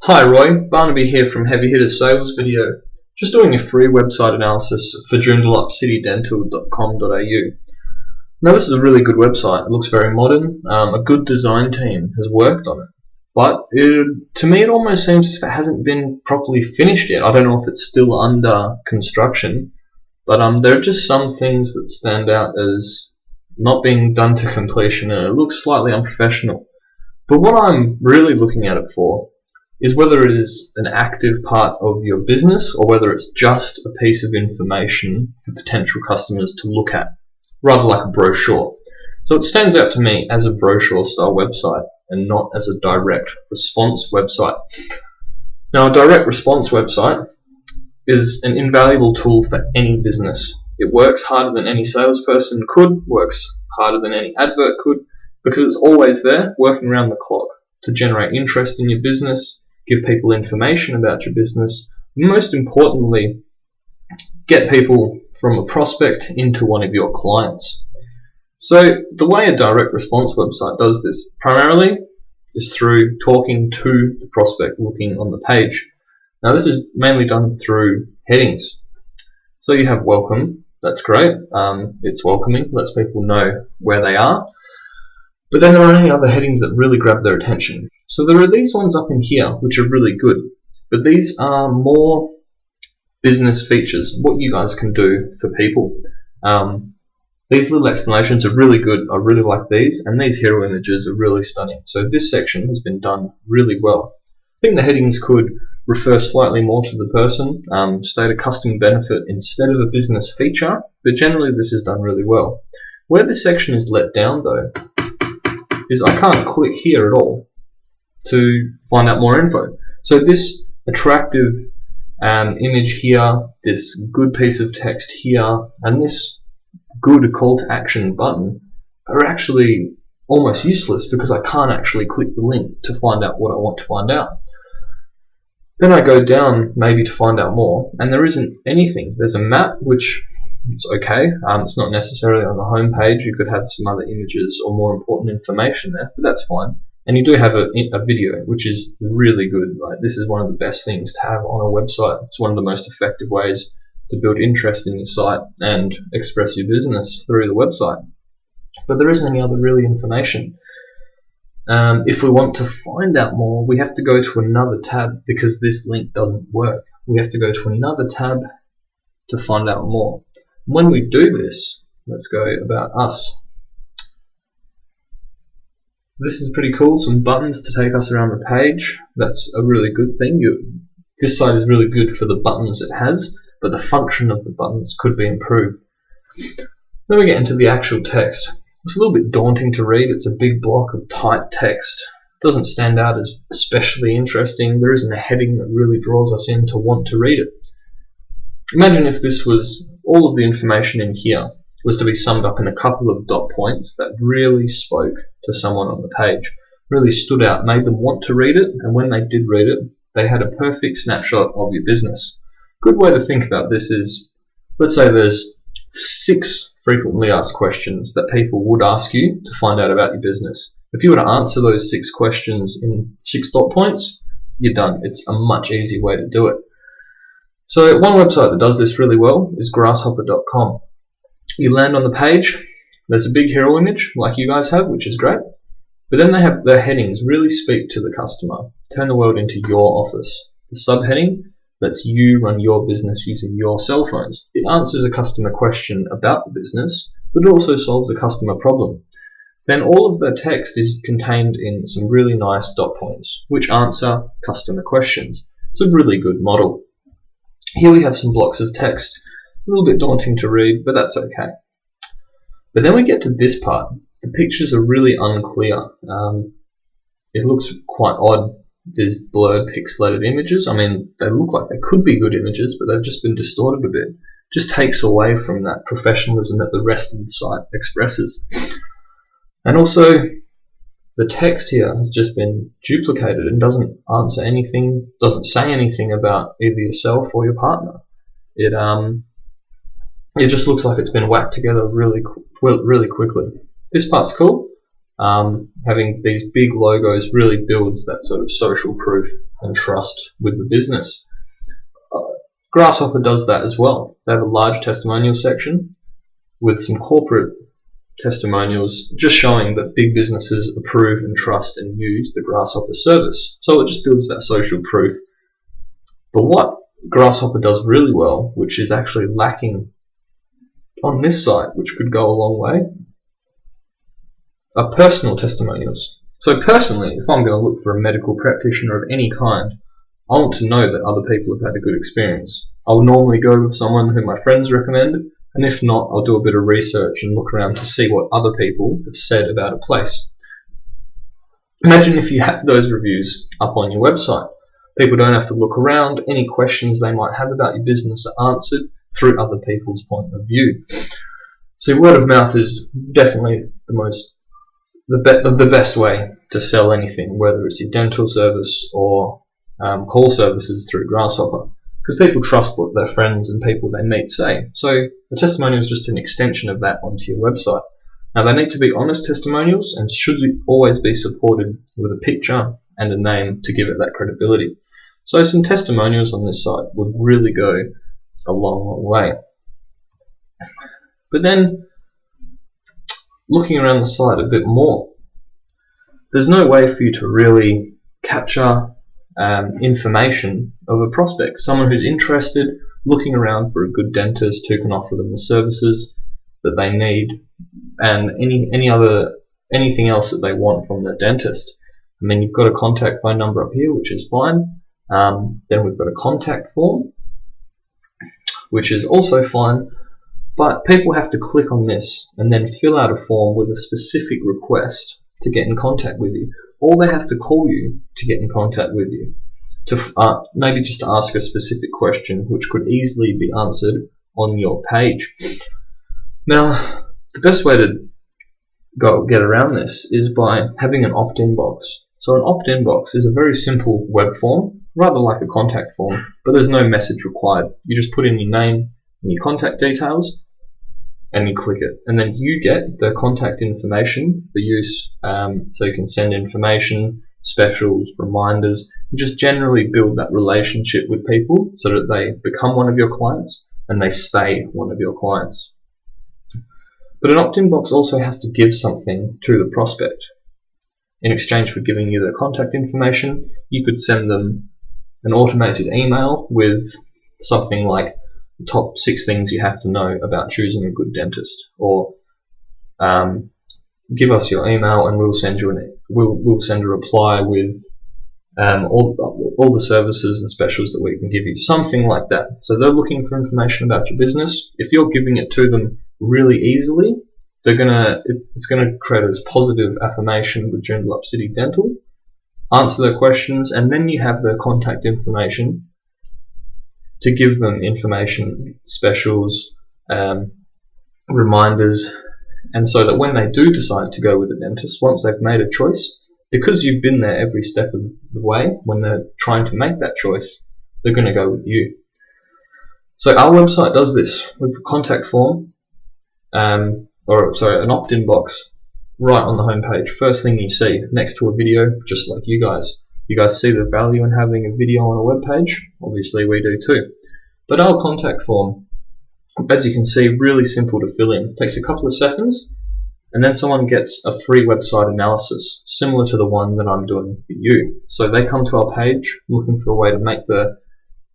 Hi Roy, Barnaby here from Heavy Hitter Sales Video. Just doing a free website analysis for joondalupcitydental.com.au. Now this is a really good website. It looks very modern. A good design team has worked on it. But to me it almost seems as if it hasn't been properly finished yet. I don't know if it's still under construction. But there are just some things that stand out as not being done to completion, and it looks slightly unprofessional. But what I'm really looking at it for is whether it is an active part of your business or whether it's just a piece of information for potential customers to look at, rather like a brochure. So it stands out to me as a brochure style website and not as a direct response website. Now, a direct response website is an invaluable tool for any business. It works harder than any salesperson could, works harder than any advert could, because it's always there, working around the clock to generate interest in your business, give people information about your business, and most importantly, get people from a prospect into one of your clients. So the way a direct response website does this primarily is through talking to the prospect looking on the page. Now this is mainly done through headings. So you have welcome, that's great, it's welcoming, lets people know where they are. But then there are any other headings that really grab their attention. So there are these ones up in here which are really good, but these are more business features, what you guys can do for people. These little explanations are really good, I really like these, and these hero images are really stunning. So this section has been done really well. I think the headings could refer slightly more to the person, state a customer benefit instead of a business feature, but generally this is done really well. Where this section is let down though, is I can't click here at all to find out more info. So this attractive image here, this good piece of text here, and this good call to action button are actually almost useless because I can't actually click the link to find out what I want to find out. Then I go down maybe to find out more, and there isn't anything. There's a map, which it's okay. It's not necessarily on the home page. You could have some other images or more important information there, but that's fine. And you do have a video, which is really good. Right? This is one of the best things to have on a website. It's one of the most effective ways to build interest in your site and express your business through the website. But there isn't any other really information. If we want to find out more, we have to go to another tab because this link doesn't work. We have to go to another tab to find out more. When we do this, let's go about us. This is pretty cool, some buttons to take us around the page. That's a really good thing. This site is really good for the buttons it has, but the function of the buttons could be improved. Then we get into the actual text. It's a little bit daunting to read. It's a big block of tight text. It doesn't stand out as especially interesting. There isn't a heading that really draws us in to want to read it. Imagine if this was all of the information in here was to be summed up in a couple of dot points that really spoke to someone on the page, really stood out, made them want to read it, and when they did read it, they had a perfect snapshot of your business. Good way to think about this is, let's say there's 6 frequently asked questions that people would ask you to find out about your business. If you were to answer those 6 questions in 6 dot points, you're done. It's a much easier way to do it. So one website that does this really well is grasshopper.com. You land on the page, there's a big hero image like you guys have, which is great, but then they have their headings really speak to the customer, turn the world into your office. The subheading lets you run your business using your cell phones. It answers a customer question about the business, but it also solves a customer problem. Then all of their text is contained in some really nice dot points, which answer customer questions. It's a really good model. Here we have some blocks of text. A little bit daunting to read, but that's okay. But then we get to this part. The pictures are really unclear. It looks quite odd. There's blurred pixelated images. I mean, they look like they could be good images, but they've just been distorted a bit. Just takes away from that professionalism that the rest of the site expresses. And also, the text here has just been duplicated and doesn't answer anything, doesn't say anything about either yourself or your partner. It just looks like it's been whacked together really quickly. This part's cool. Having these big logos really builds that sort of social proof and trust with the business. Grasshopper does that as well. They have a large testimonial section with some corporate testimonials just showing that big businesses approve and trust and use the Grasshopper service. So it just builds that social proof. But what Grasshopper does really well, which is actually lacking on this site, which could go a long way, are personal testimonials. So personally, if I'm going to look for a medical practitioner of any kind, I want to know that other people have had a good experience. I will normally go with someone who my friends recommend, and if not, I'll do a bit of research and look around to see what other people have said about a place. Imagine if you had those reviews up on your website. People don't have to look around. Any questions they might have about your business are answered through other people's point of view. So word of mouth is definitely the best way to sell anything, whether it's your dental service or call services through Grasshopper, because people trust what their friends and people they meet say. So the testimonial is just an extension of that onto your website. Now they need to be honest testimonials and should always be supported with a picture and a name to give it that credibility. So some testimonials on this site would really go a long way. But then, looking around the site a bit more, there's no way for you to really capture information of a prospect, someone who's interested, looking around for a good dentist who can offer them the services that they need and anything else that they want from their dentist. And then you've got a contact phone number up here, which is fine. Then we've got a contact form, which is also fine, but people have to click on this and then fill out a form with a specific request to get in contact with you. Or they have to call you to get in contact with you, to maybe just to ask a specific question which could easily be answered on your page. Now, the best way to get around this is by having an opt-in box. So an opt-in box is a very simple web form, rather like a contact form, but there's no message required. You just put in your name and your contact details and you click it, and then you get the contact information for use, so you can send information, specials, reminders, and just generally build that relationship with people so that they become one of your clients and they stay one of your clients. But an opt-in box also has to give something to the prospect. In exchange for giving you their contact information, you could send them an automated email with something like the top 6 things you have to know about choosing a good dentist, or give us your email and we'll send you we'll send a reply with all the services and specials that we can give you, something like that. So they're looking for information about your business. If you're giving it to them really easily, it's gonna create this positive affirmation with Joondalup City Dental, answer their questions, and then you have their contact information to give them information, specials, reminders, and so that when they do decide to go with a dentist, once they've made a choice, because you've been there every step of the way, when they're trying to make that choice, they're going to go with you. So our website does this with a contact form, an opt-in box right on the home page. First thing you see next to a video, just like you guys. You guys see the value in having a video on a web page? Obviously we do too. But our contact form, as you can see, really simple to fill in. It takes a couple of seconds, and then someone gets a free website analysis, similar to the one that I'm doing for you. So they come to our page looking for a way to make the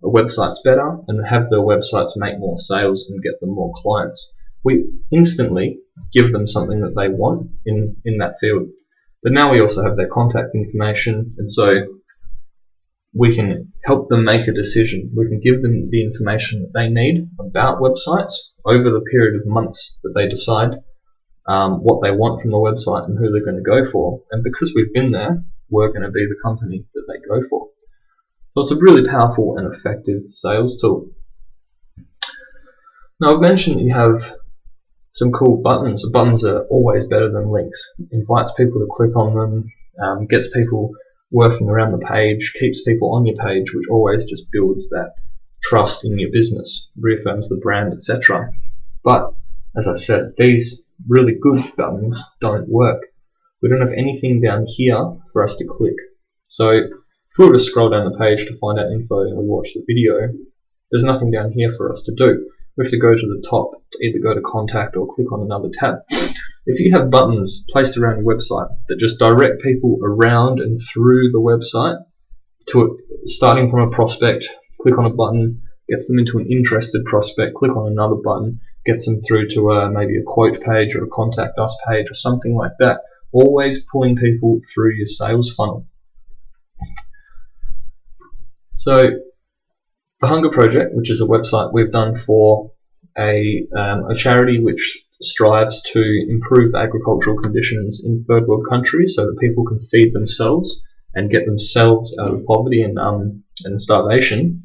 websites better and have their websites make more sales and get them more clients. We instantly give them something that they want in that field. But now we also have their contact information, and so we can help them make a decision. We can give them the information that they need about websites over the period of months that they decide what they want from the website and who they're going to go for. And because we've been there, we're going to be the company that they go for. So it's a really powerful and effective sales tool. Now I've mentioned that you have some cool buttons. The buttons are always better than links. It invites people to click on them, gets people working around the page, keeps people on your page, which always just builds that trust in your business, reaffirms the brand, etc. But as I said, these really good buttons don't work. we don't have anything down here for us to click. So if we were to scroll down the page to find out info and we watch the video, there's nothing down here for us to do. We have to go to the top to either go to contact or click on another tab. If you have buttons placed around your website that just direct people around and through the website, to starting from a prospect, click on a button, gets them into an interested prospect, click on another button, gets them through to maybe a quote page or a contact us page or something like that, always pulling people through your sales funnel. So the Hunger Project, which is a website we've done for a charity which strives to improve agricultural conditions in third world countries so that people can feed themselves and get themselves out of poverty and starvation.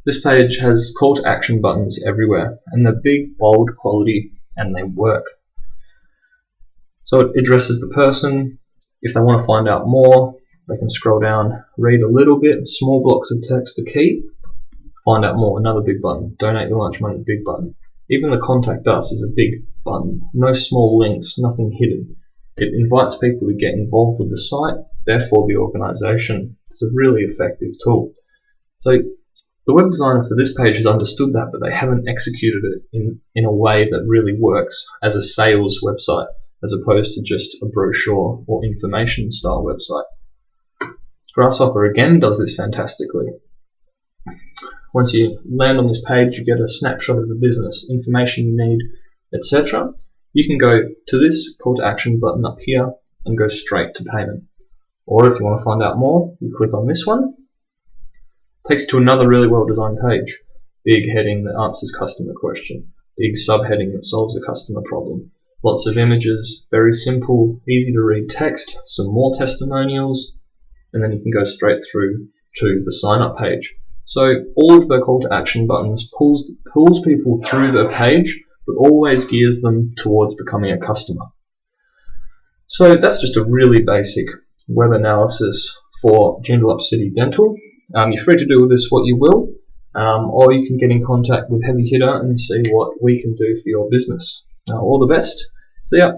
This page has call to action buttons everywhere, and they're big, bold, quality, and they work. So it addresses the person. If they want to find out more, they can scroll down, read a little bit, small blocks of text to keep, find out more, another big button, donate the lunch money, big button. Even the contact us is a big button, no small links, nothing hidden. It invites people to get involved with the site, therefore the organisation. It's a really effective tool. So the web designer for this page has understood that, but they haven't executed it in a way that really works as a sales website, as opposed to just a brochure or information style website. Grasshopper again does this fantastically. Once you land on this page, you get a snapshot of the business, information you need, etc. You can go to this call to action button up here and go straight to payment. Or if you want to find out more, you click on this one. It takes you to another really well designed page. Big heading that answers customer question. Big subheading that solves a customer problem. Lots of images, very simple, easy to read text, some more testimonials, and then you can go straight through to the sign up page. So all of the call to action buttons pulls people through the page, but always gears them towards becoming a customer. So that's just a really basic web analysis for Joondalup City Dental. You're free to do with this what you will, or you can get in contact with Heavy Hitter and see what we can do for your business. All the best. See ya.